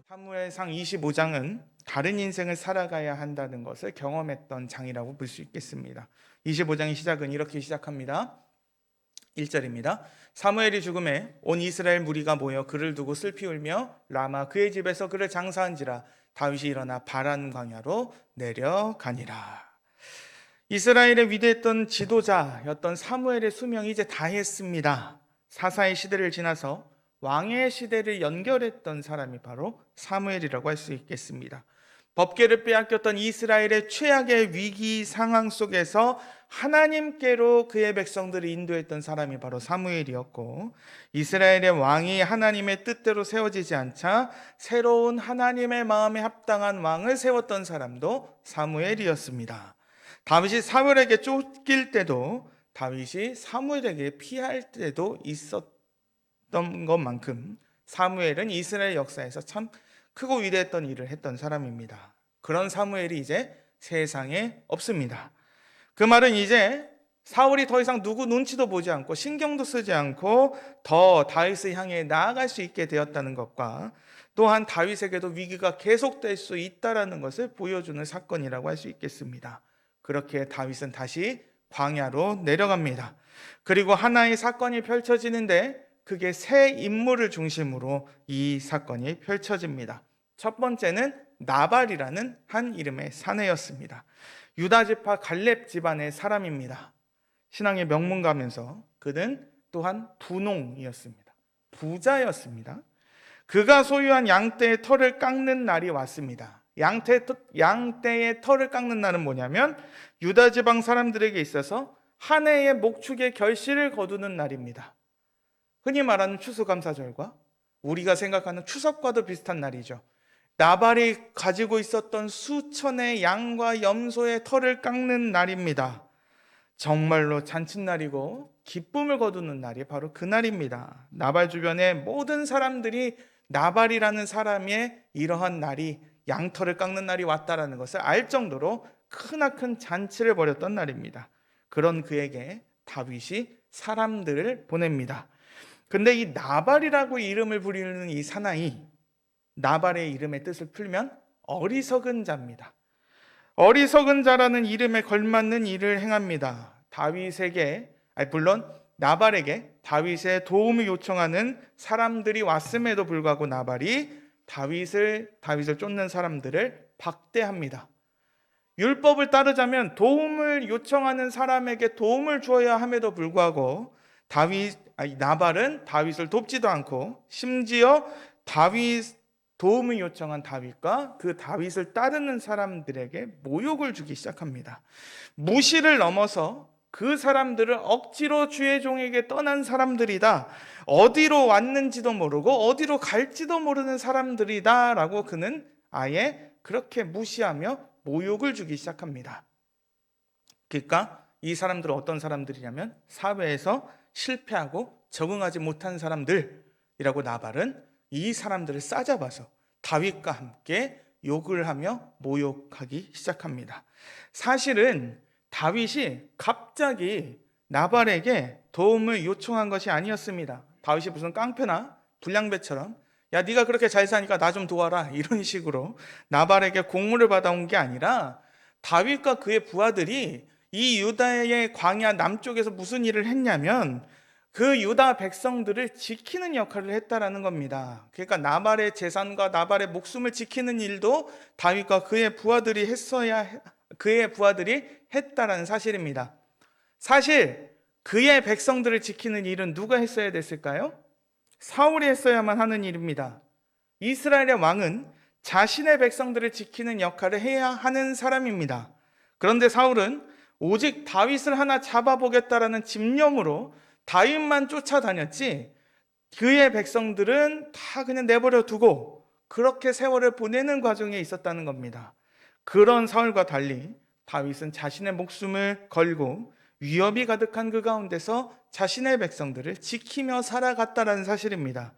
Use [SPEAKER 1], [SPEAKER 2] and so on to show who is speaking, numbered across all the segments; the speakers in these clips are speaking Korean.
[SPEAKER 1] 사무엘상 25장은 다른 인생을 살아가야 한다는 것을 경험했던 장이라고 볼 수 있겠습니다. 25장의 시작은 이렇게 시작합니다. 1절입니다. 사무엘이 죽음에 온 이스라엘 무리가 모여 그를 두고 슬피 울며 라마 그의 집에서 그를 장사한지라 다윗이 일어나 바란 광야로 내려가니라. 이스라엘의 위대했던 지도자였던 사무엘의 수명이 이제 다했습니다. 사사의 시대를 지나서 왕의 시대를 연결했던 사람이 바로 사무엘이라고 할 수 있겠습니다. 법궤를 빼앗겼던 이스라엘의 최악의 위기 상황 속에서 하나님께로 그의 백성들을 인도했던 사람이 바로 사무엘이었고, 이스라엘의 왕이 하나님의 뜻대로 세워지지 않자 새로운 하나님의 마음에 합당한 왕을 세웠던 사람도 사무엘이었습니다. 다윗이 사울에게 쫓길 때도 다윗이 사무엘에게 피할 때도 있었던 것만큼 사무엘은 이스라엘 역사에서 참 크고 위대했던 일을 했던 사람입니다. 그런 사무엘이 이제 세상에 없습니다. 그 말은 이제 사울이 더 이상 누구 눈치도 보지 않고 신경도 쓰지 않고 더 다윗을 향해 나아갈 수 있게 되었다는 것과 또한 다윗에게도 위기가 계속될 수 있다는 것을 보여주는 사건이라고 할 수 있겠습니다. 그렇게 다윗은 다시 광야로 내려갑니다. 그리고 하나의 사건이 펼쳐지는데 그게 세 인물을 중심으로 이 사건이 펼쳐집니다. 첫 번째는 나발이라는 한 이름의 사내였습니다. 유다 지파 갈렙 집안의 사람입니다. 신앙의 명문가면서 그는 또한 분홍이었습니다. 부자였습니다. 그가 소유한 양떼의 털을 깎는 날이 왔습니다. 양떼의 털을 깎는 날은 뭐냐면 유다 지방 사람들에게 있어서 한 해의 목축의 결실을 거두는 날입니다. 흔히 말하는 추수감사절과 우리가 생각하는 추석과도 비슷한 날이죠. 나발이 가지고 있었던 수천의 양과 염소의 털을 깎는 날입니다. 정말로 잔칫날이고 기쁨을 거두는 날이 바로 그 날입니다. 나발 주변의 모든 사람들이 나발이라는 사람의 이러한 날이 양털을 깎는 날이 왔다라는 것을 알 정도로 크나큰 잔치를 벌였던 날입니다. 그런 그에게 다윗이 사람들을 보냅니다. 근데 이 나발이라고 이름을 부리는 이 사나이, 나발의 이름의 뜻을 풀면 어리석은 자입니다. 어리석은 자라는 이름에 걸맞는 일을 행합니다. 물론 나발에게 다윗의 도움을 요청하는 사람들이 왔음에도 불구하고 나발이 다윗을 쫓는 사람들을 박대합니다. 율법을 따르자면 요청하는 사람에게 도움을 주어야 함에도 불구하고 나발은 다윗을 돕지도 않고 심지어 도움을 요청한 다윗과 그 다윗을 따르는 사람들에게 모욕을 주기 시작합니다. 무시를 넘어서 그 사람들을 억지로 주의 종에게 떠난 사람들이다. 어디로 왔는지도 모르고 어디로 갈지도 모르는 사람들이다 라고 그는 아예 그렇게 무시하며 모욕을 주기 시작합니다. 그러니까 이 사람들은 어떤 사람들이냐면 사회에서 실패하고 적응하지 못한 사람들이라고 나발은 이 사람들을 싸잡아서 다윗과 함께 욕을 하며 모욕하기 시작합니다. 사실은 다윗이 갑자기 나발에게 도움을 요청한 것이 아니었습니다. 다윗이 무슨 깡패나 불량배처럼 야 네가 그렇게 잘 사니까 나 좀 도와라 이런 식으로 나발에게 공물을 받아온 게 아니라 다윗과 그의 부하들이 이 유다의 광야 남쪽에서 무슨 일을 했냐면 그 유다 백성들을 지키는 역할을 했다라는 겁니다. 그러니까 나발의 재산과 나발의 목숨을 지키는 일도 다윗과 그의 부하들이 했다라는 사실입니다. 사실 그의 백성들을 지키는 일은 누가 했어야 됐을까요? 사울이 했어야만 하는 일입니다. 이스라엘의 왕은 자신의 백성들을 지키는 역할을 해야 하는 사람입니다. 그런데 사울은 오직 다윗을 하나 잡아보겠다라는 집념으로 다윗만 쫓아다녔지 그의 백성들은 다 그냥 내버려 두고 그렇게 세월을 보내는 과정에 있었다는 겁니다. 그런 사울과 달리 다윗은 자신의 목숨을 걸고 위협이 가득한 그 가운데서 자신의 백성들을 지키며 살아갔다는 사실입니다.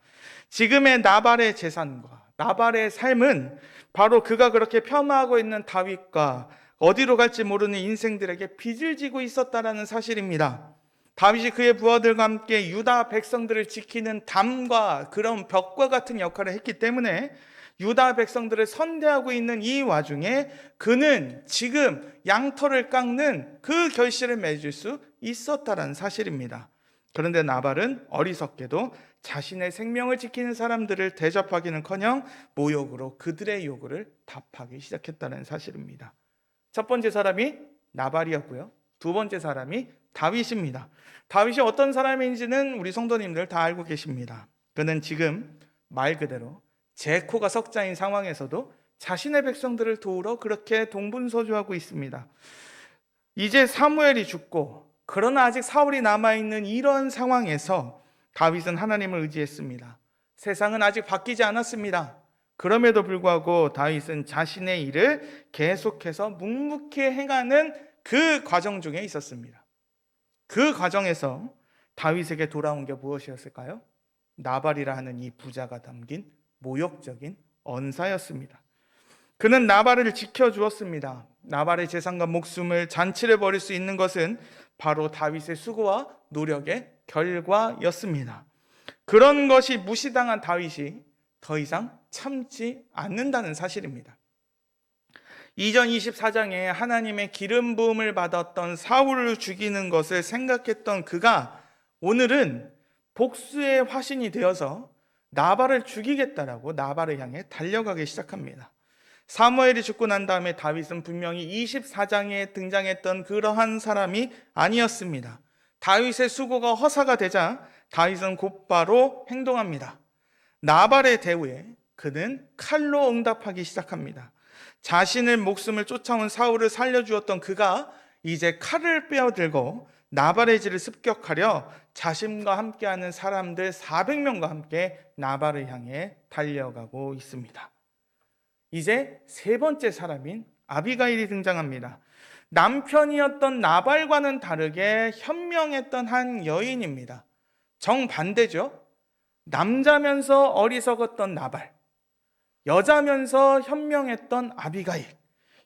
[SPEAKER 1] 지금의 나발의 재산과 나발의 삶은 바로 그가 그렇게 폄하하고 있는 다윗과 어디로 갈지 모르는 인생들에게 빚을 지고 있었다는 사실입니다. 다윗이 그의 부하들과 함께 유다 백성들을 지키는 담과 그런 벽과 같은 역할을 했기 때문에 유다 백성들을 선대하고 있는 이 와중에 그는 지금 양털을 깎는 그 결실을 맺을 수 있었다는 사실입니다. 그런데 나발은 어리석게도 자신의 생명을 지키는 사람들을 대접하기는커녕 모욕으로 그들의 요구를 답하기 시작했다는 사실입니다. 첫 번째 사람이 나발이었고요. 두 번째 사람이 다윗입니다. 다윗이 어떤 사람인지는 우리 성도님들 다 알고 계십니다. 그는 지금 말 그대로 제코가 석자인 상황에서도 자신의 백성들을 도우러 그렇게 동분서주하고 있습니다. 이제 사무엘이 죽고 그러나 아직 사울이 남아있는 이런 상황에서 다윗은 하나님을 의지했습니다. 세상은 아직 바뀌지 않았습니다. 그럼에도 불구하고 다윗은 자신의 일을 계속해서 묵묵히 행하는 그 과정 중에 있었습니다. 그 과정에서 다윗에게 돌아온 게 무엇이었을까요? 나발이라 하는 이 부자가 담긴 모욕적인 언사였습니다. 그는 나발을 지켜주었습니다. 나발의 재산과 목숨을 잔치를 벌일 수 있는 것은 바로 다윗의 수고와 노력의 결과였습니다. 그런 것이 무시당한 다윗이 더 이상 참지 않는다는 사실입니다. 이전 24장에 하나님의 기름 부음을 받았던 사울을 죽이는 것을 생각했던 그가 오늘은 복수의 화신이 되어서 나발을 죽이겠다라고 나발을 향해 달려가기 시작합니다. 사무엘이 죽고 난 다음에 다윗은 분명히 24장에 등장했던 그러한 사람이 아니었습니다. 다윗의 수고가 허사가 되자 다윗은 곧바로 행동합니다. 나발의 대우에 그는 칼로 응답하기 시작합니다. 자신의 목숨을 쫓아온 사울을 살려주었던 그가 이제 칼을 빼어들고 나발의 집을 습격하려 자신과 함께하는 사람들 400명과 함께 나발을 향해 달려가고 있습니다. 이제 세 번째 사람인 아비가일이 등장합니다. 남편이었던 나발과는 다르게 현명했던 한 여인입니다. 정반대죠. 남자면서 어리석었던 나발, 여자면서 현명했던 아비가일.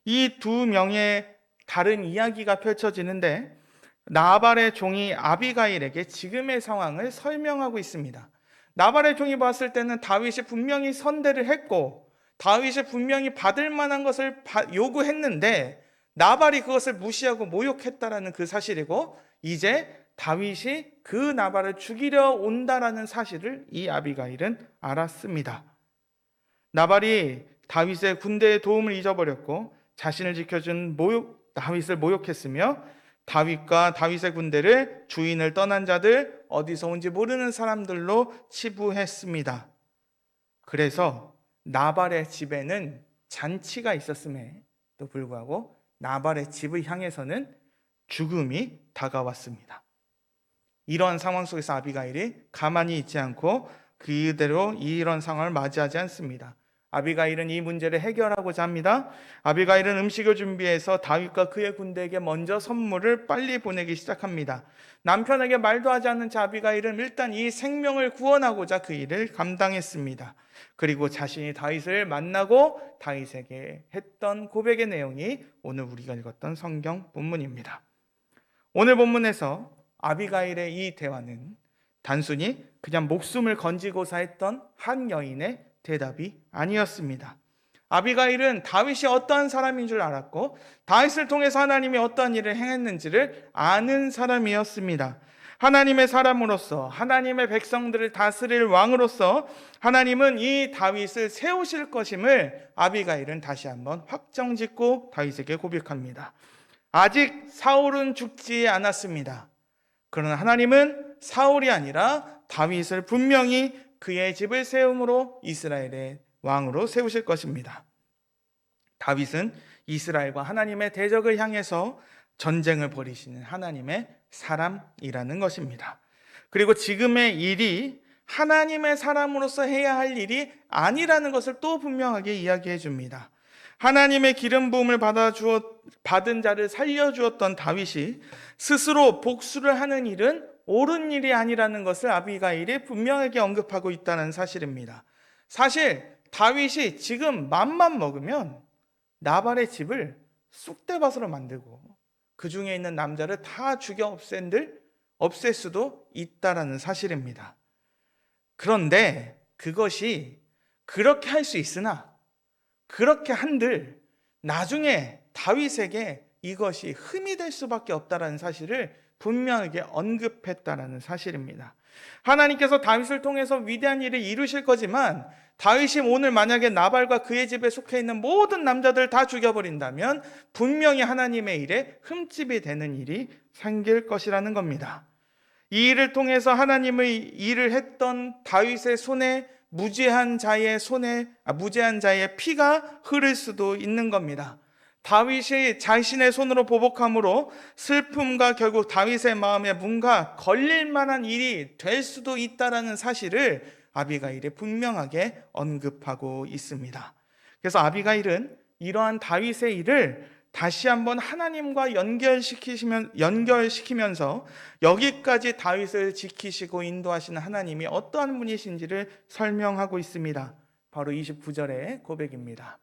[SPEAKER 1] 이 두 명의 다른 이야기가 펼쳐지는데 나발의 종이 아비가일에게 지금의 상황을 설명하고 있습니다. 나발의 종이 봤을 때는 다윗이 분명히 선대를 했고 다윗이 분명히 받을 만한 것을 요구했는데 나발이 그것을 무시하고 모욕했다라는 그 사실이고 이제 다윗이 그 나발을 죽이려 온다라는 사실을 이 아비가일은 알았습니다. 나발이 다윗의 군대의 도움을 잊어버렸고 자신을 지켜준 다윗을 모욕했으며 다윗과 다윗의 군대를 주인을 떠난 자들, 어디서 온지 모르는 사람들로 치부했습니다. 그래서 나발의 집에는 잔치가 있었음에도 불구하고 나발의 집을 향해서는 죽음이 다가왔습니다. 이러한 상황 속에서 아비가일이 가만히 있지 않고 그대로 이런 상황을 맞이하지 않습니다. 아비가일은 이 문제를 해결하고자 합니다. 아비가일은 음식을 준비해서 다윗과 그의 군대에게 먼저 선물을 빨리 보내기 시작합니다. 남편에게 말도 하지 않는 자 아비가일은 일단 이 생명을 구원하고자 그 일을 감당했습니다. 그리고 자신이 다윗을 만나고 다윗에게 했던 고백의 내용이 오늘 우리가 읽었던 성경 본문입니다. 오늘 본문에서 아비가일의 이 대화는 단순히 그냥 목숨을 건지고자 했던 한 여인의 대답이 아니었습니다. 아비가일은 다윗이 어떠한 사람인 줄 알았고 다윗을 통해서 하나님이 어떠한 일을 행했는지를 아는 사람이었습니다. 하나님의 사람으로서 하나님의 백성들을 다스릴 왕으로서 하나님은 이 다윗을 세우실 것임을 아비가일은 다시 한번 확정짓고 다윗에게 고백합니다. 아직 사울은 죽지 않았습니다. 그러나 하나님은 사울이 아니라 다윗을 분명히 그의 집을 세움으로 이스라엘의 왕으로 세우실 것입니다. 다윗은 이스라엘과 하나님의 대적을 향해서 전쟁을 벌이시는 하나님의 사람이라는 것입니다. 그리고 지금의 일이 하나님의 사람으로서 해야 할 일이 아니라는 것을 또 분명하게 이야기해 줍니다. 하나님의 기름 부음을 받은 자를 살려주었던 다윗이 스스로 복수를 하는 일은 옳은 일이 아니라는 것을 아비가일이 분명하게 언급하고 있다는 사실입니다. 사실 다윗이 지금 맘만 먹으면 나발의 집을 쑥대밭으로 만들고 그 중에 있는 남자를 다 죽여 없앤들 없앨 수도 있다라는 사실입니다. 그런데 그것이 그렇게 할 수 있으나 그렇게 한들 나중에 다윗에게 이것이 흠이 될 수밖에 없다라는 사실을 분명하게 언급했다라는 사실입니다. 하나님께서 다윗을 통해서 위대한 일을 이루실 거지만 다윗이 오늘 만약에 나발과 그의 집에 속해 있는 모든 남자들 다 죽여버린다면 분명히 하나님의 일에 흠집이 되는 일이 생길 것이라는 겁니다. 이 일을 통해서 하나님의 일을 했던 다윗의 손에 무죄한 자의 피가 흐를 수도 있는 겁니다. 다윗이 자신의 손으로 보복함으로 슬픔과 결국 다윗의 마음에 뭔가 걸릴 만한 일이 될 수도 있다라는 사실을 아비가일이 분명하게 언급하고 있습니다. 그래서 아비가일은 이러한 다윗의 일을 다시 한번 하나님과 연결시키면서 여기까지 다윗을 지키시고 인도하시는 하나님이 어떠한 분이신지를 설명하고 있습니다. 바로 29절의 고백입니다.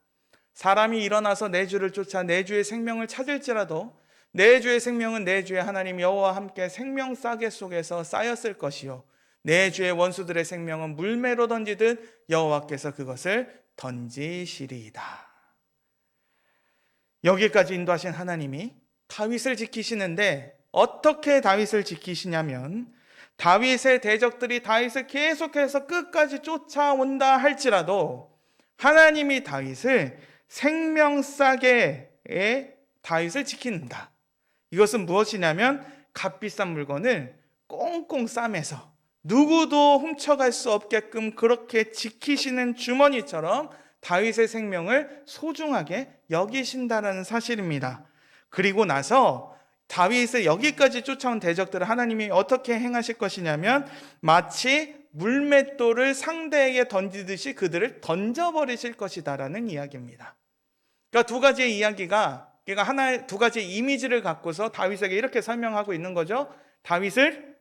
[SPEAKER 1] 사람이 일어나서 내 주를 쫓아 내 주의 생명을 찾을지라도 내 주의 생명은 내 주의 하나님 여호와와 함께 생명 싸개 속에서 쌓였을 것이요 내 주의 원수들의 생명은 물매로 던지듯 여호와께서 그것을 던지시리이다. 여기까지 인도하신 하나님이 다윗을 지키시는데 어떻게 다윗을 지키시냐면 다윗의 대적들이 다윗을 계속해서 끝까지 쫓아온다 할지라도 하나님이 다윗을 생명싸개에 다윗을 지킨다. 이것은 무엇이냐면 값비싼 물건을 꽁꽁 싸매서 누구도 훔쳐갈 수 없게끔 그렇게 지키시는 주머니처럼 다윗의 생명을 소중하게 여기신다는 사실입니다. 그리고 나서 다윗을 여기까지 쫓아온 대적들을 하나님이 어떻게 행하실 것이냐면 마치 물맷돌을 상대에게 던지듯이 그들을 던져버리실 것이다라는 이야기입니다. 그러니까 두 가지의 이야기가 두 가지의 이미지를 갖고서 다윗에게 이렇게 설명하고 있는 거죠. 다윗을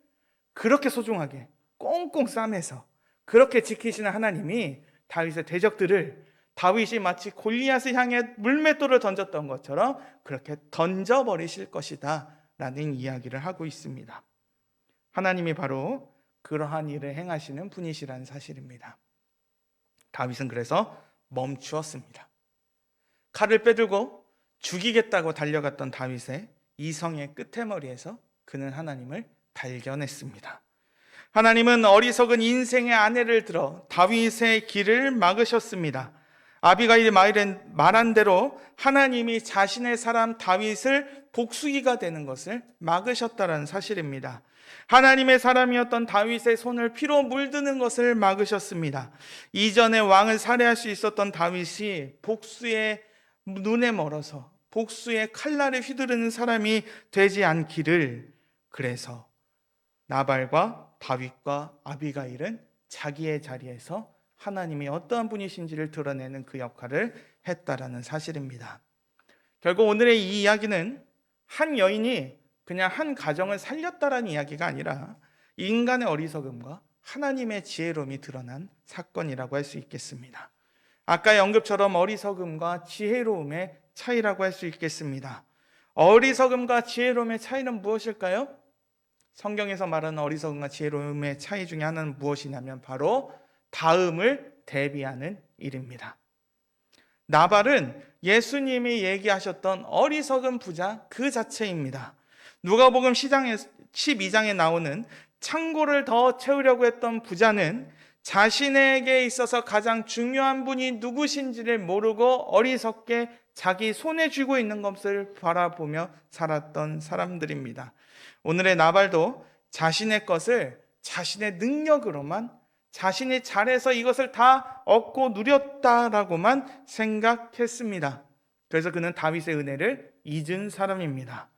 [SPEAKER 1] 그렇게 소중하게 꽁꽁 싸매서 그렇게 지키시는 하나님이 다윗의 대적들을 다윗이 마치 골리앗을 향해 물맷돌을 던졌던 것처럼 그렇게 던져버리실 것이다 라는 이야기를 하고 있습니다. 하나님이 바로 그러한 일을 행하시는 분이시라는 사실입니다. 다윗은 그래서 멈추었습니다. 칼을 빼들고 죽이겠다고 달려갔던 다윗의 이성의 끄트머리에서 그는 하나님을 발견했습니다. 하나님은 어리석은 인생의 아내를 들어 다윗의 길을 막으셨습니다. 아비가일이 말한 대로 하나님이 자신의 사람 다윗을 복수기가 되는 것을 막으셨다는 사실입니다. 하나님의 사람이었던 다윗의 손을 피로 물드는 것을 막으셨습니다. 이전에 왕을 살해할 수 있었던 다윗이 복수의 눈에 멀어서 복수의 칼날에 휘두르는 사람이 되지 않기를, 그래서 나발과 다윗과 아비가일은 자기의 자리에서 하나님이 어떠한 분이신지를 드러내는 그 역할을 했다라는 사실입니다. 결국 오늘의 이 이야기는 한 여인이 그냥 한 가정을 살렸다라는 이야기가 아니라 인간의 어리석음과 하나님의 지혜로움이 드러난 사건이라고 할 수 있겠습니다. 아까의 언급처럼 어리석음과 지혜로움의 차이라고 할 수 있겠습니다. 어리석음과 지혜로움의 차이는 무엇일까요? 성경에서 말하는 어리석음과 지혜로움의 차이 중에 하나는 무엇이냐면 바로 다음을 대비하는 일입니다. 나발은 예수님이 얘기하셨던 어리석은 부자 그 자체입니다. 누가복음 12장에 나오는 창고를 더 채우려고 했던 부자는 자신에게 있어서 가장 중요한 분이 누구신지를 모르고 어리석게 자기 손에 쥐고 있는 것을 바라보며 살았던 사람들입니다. 오늘의 나발도 자신의 것을 자신의 능력으로만, 자신이 잘해서 이것을 다 얻고 누렸다라고만 생각했습니다. 그래서 그는 다윗의 은혜를 잊은 사람입니다.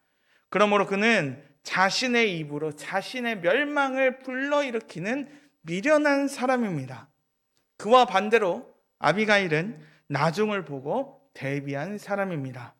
[SPEAKER 1] 그러므로 그는 자신의 입으로 자신의 멸망을 불러일으키는 미련한 사람입니다. 그와 반대로 아비가일은 나중을 보고 대비한 사람입니다.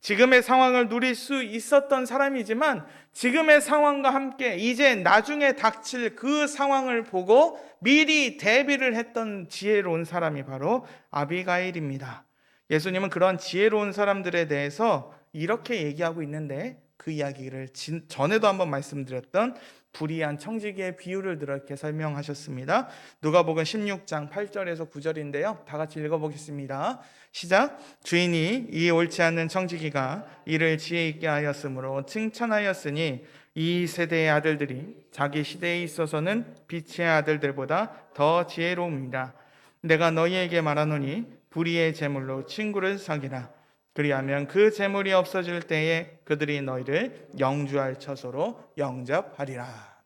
[SPEAKER 1] 지금의 상황을 누릴 수 있었던 사람이지만 지금의 상황과 함께 이제 나중에 닥칠 그 상황을 보고 미리 대비를 했던 지혜로운 사람이 바로 아비가일입니다. 예수님은 그런 지혜로운 사람들에 대해서 이렇게 얘기하고 있는데 그 이야기를 전에도 한번 말씀드렸던 불의한 청지기의 비유를 들어 이렇게 설명하셨습니다. 누가복음 16장 8절에서 9절인데요. 다 같이 읽어보겠습니다. 시작. 주인이 이 옳지 않는 청지기가 이를 지혜 있게 하였으므로 칭찬하였으니 이 세대의 아들들이 자기 시대에 있어서는 빛의 아들들보다 더 지혜로웁니다. 내가 너희에게 말하노니 불의의 재물로 친구를 사귀라. 그리하면 그 재물이 없어질 때에 그들이 너희를 영주할 처소로 영접하리라.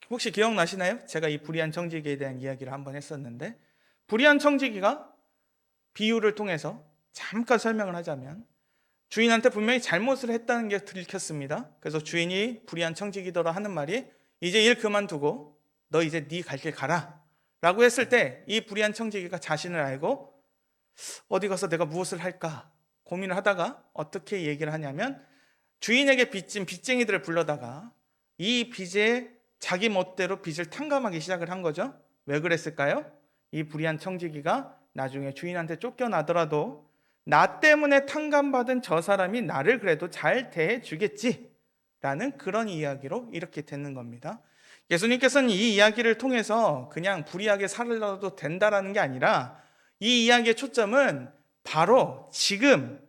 [SPEAKER 1] 혹시 기억나시나요? 제가 이 불의한 청지기에 대한 이야기를 한번 했었는데, 불의한 청지기가 비유를 통해서 잠깐 설명을 하자면 주인한테 분명히 잘못을 했다는 게 들켰습니다. 그래서 주인이 불의한 청지기더라 하는 말이 이제 일 그만두고 너 이제 네 갈 길 가라 라고 했을 때 이 불의한 청지기가 자신을 알고 어디 가서 내가 무엇을 할까 고민을 하다가 어떻게 얘기를 하냐면 주인에게 빚진 빚쟁이들을 불러다가 이 빚에 자기 멋대로 빚을 탕감하기 시작을 한 거죠. 왜 그랬을까요? 이 불의한 청지기가 나중에 주인한테 쫓겨나더라도 나 때문에 탕감받은 저 사람이 나를 그래도 잘 대해주겠지라는 그런 이야기로 이렇게 되는 겁니다. 예수님께서는 이 이야기를 통해서 그냥 불의하게 살아도 된다라는 게 아니라 이 이야기의 초점은 바로 지금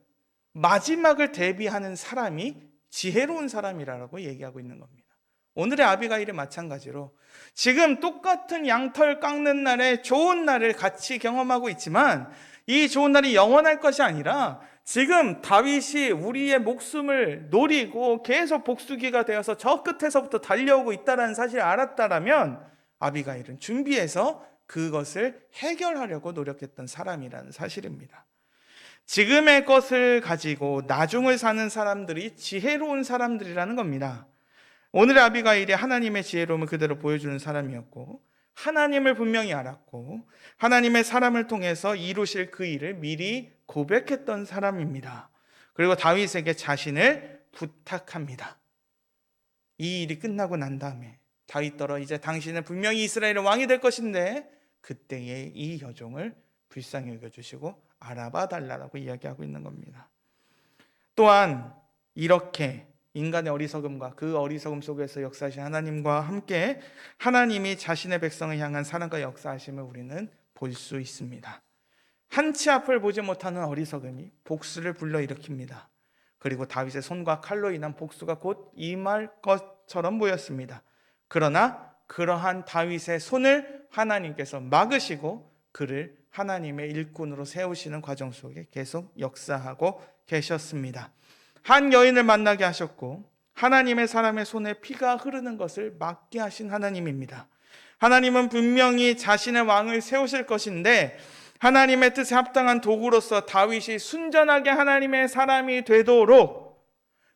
[SPEAKER 1] 마지막을 대비하는 사람이 지혜로운 사람이라고 얘기하고 있는 겁니다. 오늘의 아비가일이 마찬가지로 지금 똑같은 양털 깎는 날에 좋은 날을 같이 경험하고 있지만 이 좋은 날이 영원할 것이 아니라 지금 다윗이 우리의 목숨을 노리고 계속 복수기가 되어서 저 끝에서부터 달려오고 있다는 사실을 알았다라면 아비가일은 준비해서 그것을 해결하려고 노력했던 사람이라는 사실입니다. 지금의 것을 가지고 나중을 사는 사람들이 지혜로운 사람들이라는 겁니다. 오늘의 아비가일이 하나님의 지혜로움을 그대로 보여주는 사람이었고 하나님을 분명히 알았고 하나님의 사람을 통해서 이루실 그 일을 미리 고백했던 사람입니다. 그리고 다윗에게 자신을 부탁합니다. 이 일이 끝나고 난 다음에 다윗더러 이제 당신은 분명히 이스라엘의 왕이 될 것인데 그때의 이 여종을 불쌍히 여겨주시고 알아봐 달라고 이야기하고 있는 겁니다. 또한 이렇게 인간의 어리석음과 그 어리석음 속에서 역사하신 하나님과 함께 하나님이 자신의 백성을 향한 사랑과 역사하심을 우리는 볼 수 있습니다. 한치 앞을 보지 못하는 어리석음이 복수를 불러일으킵니다. 그리고 다윗의 손과 칼로 인한 복수가 곧 임할 것처럼 보였습니다. 그러나 그러한 다윗의 손을 하나님께서 막으시고 그를 하나님의 일꾼으로 세우시는 과정 속에 계속 역사하고 계셨습니다. 한 여인을 만나게 하셨고 하나님의 사람의 손에 피가 흐르는 것을 막게 하신 하나님입니다. 하나님은 분명히 자신의 왕을 세우실 것인데 하나님의 뜻에 합당한 도구로서 다윗이 순전하게 하나님의 사람이 되도록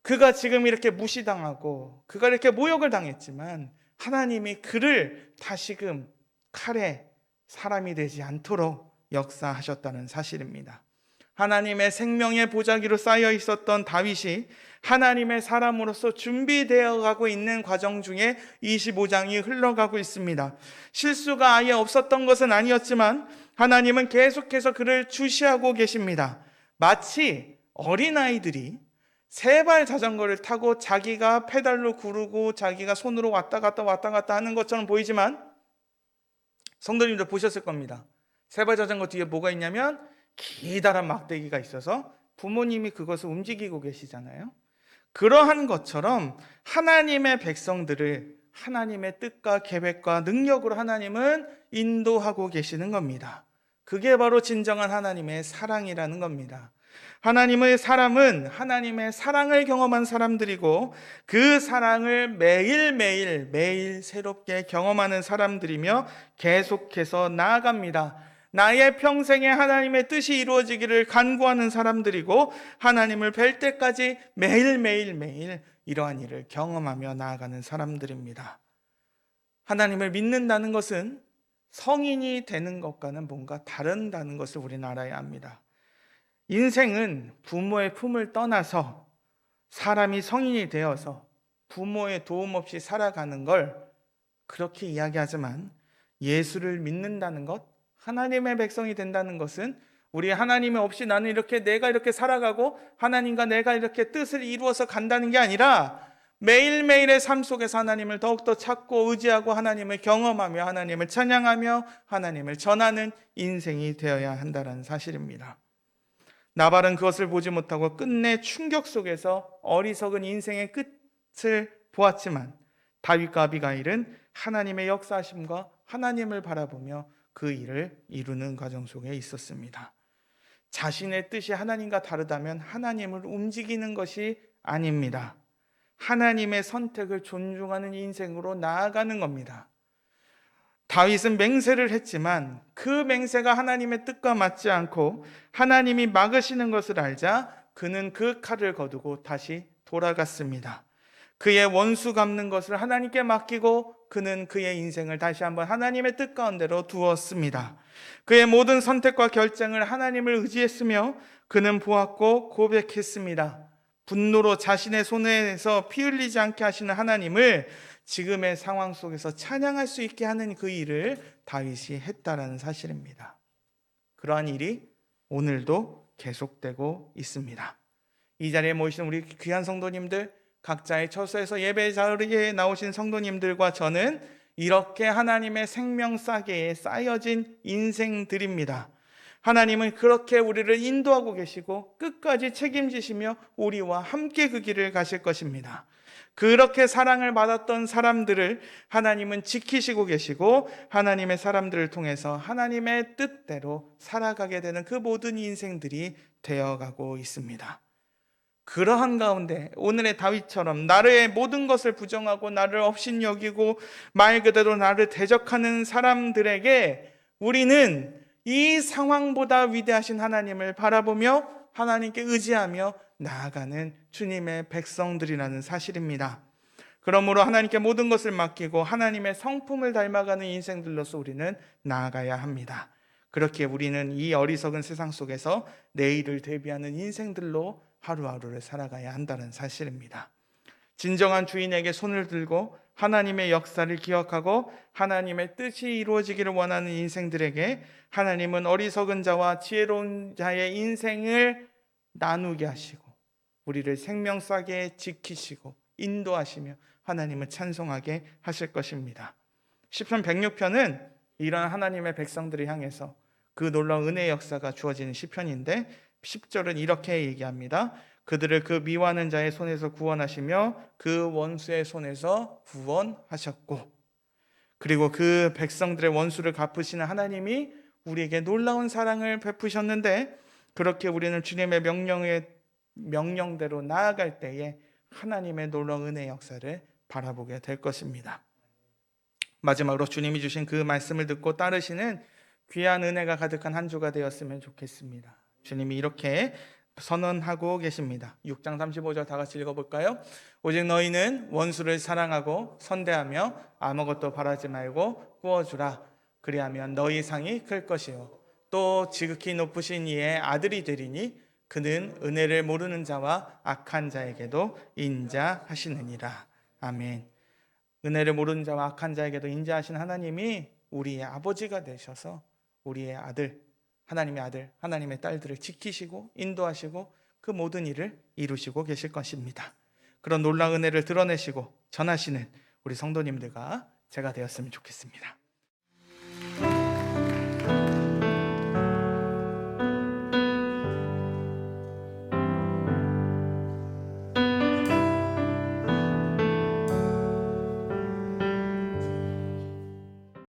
[SPEAKER 1] 그가 지금 이렇게 무시당하고 그가 이렇게 모욕을 당했지만 하나님이 그를 다시금 칼에 사람이 되지 않도록 역사하셨다는 사실입니다. 하나님의 생명의 보자기로 쌓여 있었던 다윗이 하나님의 사람으로서 준비되어 가고 있는 과정 중에 25장이 흘러가고 있습니다. 실수가 아예 없었던 것은 아니었지만 하나님은 계속해서 그를 주시하고 계십니다. 마치 어린아이들이 세발 자전거를 타고 자기가 페달로 구르고 자기가 손으로 왔다 갔다 하는 것처럼 보이지만 성도님들 보셨을 겁니다. 세발 자전거 뒤에 뭐가 있냐면 기다란 막대기가 있어서 부모님이 그것을 움직이고 계시잖아요. 그러한 것처럼 하나님의 백성들을 하나님의 뜻과 계획과 능력으로 하나님은 인도하고 계시는 겁니다. 그게 바로 진정한 하나님의 사랑이라는 겁니다. 하나님의 사람은 하나님의 사랑을 경험한 사람들이고 그 사랑을 매일 새롭게 경험하는 사람들이며 계속해서 나아갑니다. 나의 평생에 하나님의 뜻이 이루어지기를 간구하는 사람들이고 하나님을 뵐 때까지 매일 이러한 일을 경험하며 나아가는 사람들입니다. 하나님을 믿는다는 것은 성인이 되는 것과는 뭔가 다르다는 것을 우리는 알아야 합니다. 인생은 부모의 품을 떠나서 사람이 성인이 되어서 부모의 도움 없이 살아가는 걸 그렇게 이야기하지만 예수를 믿는다는 것, 하나님의 백성이 된다는 것은 우리 하나님 없이 나는 내가 이렇게 살아가고 하나님과 내가 이렇게 뜻을 이루어서 간다는 게 아니라 매일매일의 삶 속에서 하나님을 더욱더 찾고 의지하고 하나님을 경험하며 하나님을 찬양하며 하나님을 전하는 인생이 되어야 한다는 사실입니다. 나발은 그것을 보지 못하고 끝내 충격 속에서 어리석은 인생의 끝을 보았지만 다윗과 아비가일은 하나님의 역사하심과 하나님을 바라보며 그 일을 이루는 과정 속에 있었습니다. 자신의 뜻이 하나님과 다르다면 하나님을 움직이는 것이 아닙니다. 하나님의 선택을 존중하는 인생으로 나아가는 겁니다. 다윗은 맹세를 했지만 그 맹세가 하나님의 뜻과 맞지 않고 하나님이 막으시는 것을 알자 그는 그 칼을 거두고 다시 돌아갔습니다. 그의 원수 갚는 것을 하나님께 맡기고 그는 그의 인생을 다시 한번 하나님의 뜻 가운데로 두었습니다. 그의 모든 선택과 결정을 하나님을 의지했으며 그는 보았고 고백했습니다. 분노로 자신의 손에서 피 흘리지 않게 하시는 하나님을 지금의 상황 속에서 찬양할 수 있게 하는 그 일을 다윗이 했다라는 사실입니다. 그러한 일이 오늘도 계속되고 있습니다. 이 자리에 모이신 우리 귀한 성도님들, 각자의 처소에서 예배 자리에 나오신 성도님들과 저는 이렇게 하나님의 생명싸개에 쌓여진 인생들입니다. 하나님은 그렇게 우리를 인도하고 계시고 끝까지 책임지시며 우리와 함께 그 길을 가실 것입니다. 그렇게 사랑을 받았던 사람들을 하나님은 지키시고 계시고 하나님의 사람들을 통해서 하나님의 뜻대로 살아가게 되는 그 모든 인생들이 되어가고 있습니다. 그러한 가운데 오늘의 다윗처럼 나의 모든 것을 부정하고 나를 업신여기고 말 그대로 나를 대적하는 사람들에게 우리는 이 상황보다 위대하신 하나님을 바라보며 하나님께 의지하며 나아가는 주님의 백성들이라는 사실입니다. 그러므로 하나님께 모든 것을 맡기고 하나님의 성품을 닮아가는 인생들로서 우리는 나아가야 합니다. 그렇게 우리는 이 어리석은 세상 속에서 내일을 대비하는 인생들로 하루하루를 살아가야 한다는 사실입니다. 진정한 주인에게 손을 들고 하나님의 역사를 기억하고 하나님의 뜻이 이루어지기를 원하는 인생들에게 하나님은 어리석은 자와 지혜로운 자의 인생을 나누게 하시고 우리를 생명싸게 지키시고 인도하시며 하나님을 찬송하게 하실 것입니다. 시편 106편은 이런 하나님의 백성들을 향해서 그 놀라운 은혜의 역사가 주어지는 시편인데 10절은 이렇게 얘기합니다. 그들을 그 미워하는 자의 손에서 구원하시며 그 원수의 손에서 구원하셨고, 그리고 그 백성들의 원수를 갚으시는 하나님이 우리에게 놀라운 사랑을 베푸셨는데 그렇게 우리는 주님의 명령대로 나아갈 때에 하나님의 놀라운 은혜의 역사를 바라보게 될 것입니다. 마지막으로 주님이 주신 그 말씀을 듣고 따르시는 귀한 은혜가 가득한 한 주가 되었으면 좋겠습니다. 주님이 이렇게 선언하고 계십니다. 6장 35절 다 같이 읽어볼까요? 오직 너희는 원수를 사랑하고 선대하며 아무것도 바라지 말고 구워주라. 그리하면 너희 상이 클 것이요 또 지극히 높으신 이의 아들이 되리니 그는 은혜를 모르는 자와 악한 자에게도 인자하시느니라. 아멘. 은혜를 모르는 자와 악한 자에게도 인자하신 하나님이 우리의 아버지가 되셔서 우리의 아들, 하나님의 아들, 하나님의 딸들을 지키시고 인도하시고 그 모든 일을 이루시고 계실 것입니다. 그런 놀라운 은혜를 드러내시고 전하시는 우리 성도님들과 제가 되었으면 좋겠습니다.